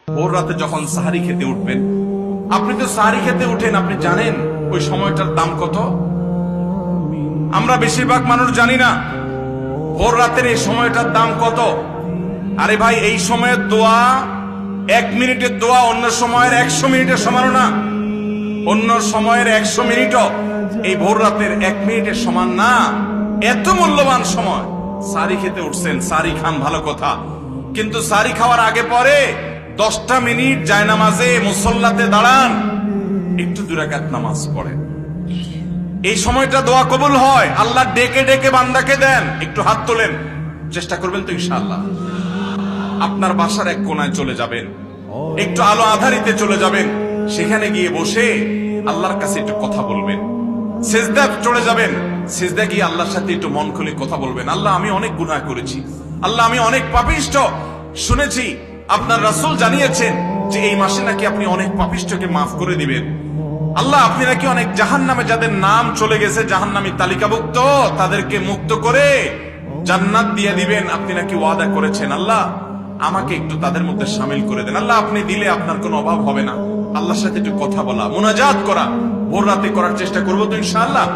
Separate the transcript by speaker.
Speaker 1: ভোর রাতে যখন সাহারি খেতে উঠবেন, আপনি তো সাহারি খেতে উঠেন, আপনি জানেন ওই সময়টার দাম কত? আমরা বেশিরভাগ মানুষ জানি না ভোর রাতের এই সময়টার দাম কত। আরে ভাই, এই সময়ের দোয়া 1 মিনিটের দোয়া অন্য সময়ের 100 মিনিটের সমান না। অন্য সময়ের 100 মিনিটও এই ভোর রাতের 1 মিনিটের সমান না। এত মূল্যবান সময়। সারি খেতে উঠছেন, সারি খান, ভালো কথা, কিন্তু সারি খাওয়ার আগে পরে 10টা মিনিট জায়নামাজে মুসল্লাতে দাঁড়ান, একটু 2 রাকাত নামাজ পড়েন। এই সময়টা দোয়া কবুল হয়। আল্লাহ ডেকে ডেকে বান্দাকে দেন। একটু হাত তোলেন, চেষ্টা করবেন তো ইনশাআল্লাহ। আপনার বাসার এক কোনায় চলে যাবেন, একটু আলো আধারিতে চলে যাবেন, সেখানে গিয়ে বসে আল্লাহর কাছে একটু কথা বলবেন। সিজদা চলে যাবেন, সিজদা গিয়ে আল্লাহর সাথে একটু মন খুলে কথা বলবেন। আল্লাহ, আমি অনেক গুনাহ করেছি, আল্লাহ আমি অনেক পাপিষ্ঠ। শুনেছি আপনার রাসূল জানিয়েছেন যে এই মাসে নাকি আপনি অনেক পাপিষ্ঠকে মাফ করে দিবেন। আল্লাহ, আপনি নাকি অনেক জাহান্নামে যাদের নাম চলে গেছে জাহান্নামী তালিকাভুক্ত, তাদেরকে মুক্ত করে জান্নাত দিয়ে দিবেন, আপনি নাকি ওয়াদা করেছেন। আল্লাহ, আমাকে একটু তাদের মধ্যে শামিল করে দেন। আল্লাহ, আপনি দিলে আপনার কোনো অভাব হবে না। আল্লাহর সাথে একটু কথা বলা, মুনাজাত করা ভোর রাতে করার চেষ্টা করবো তো ইনশাআল্লাহ।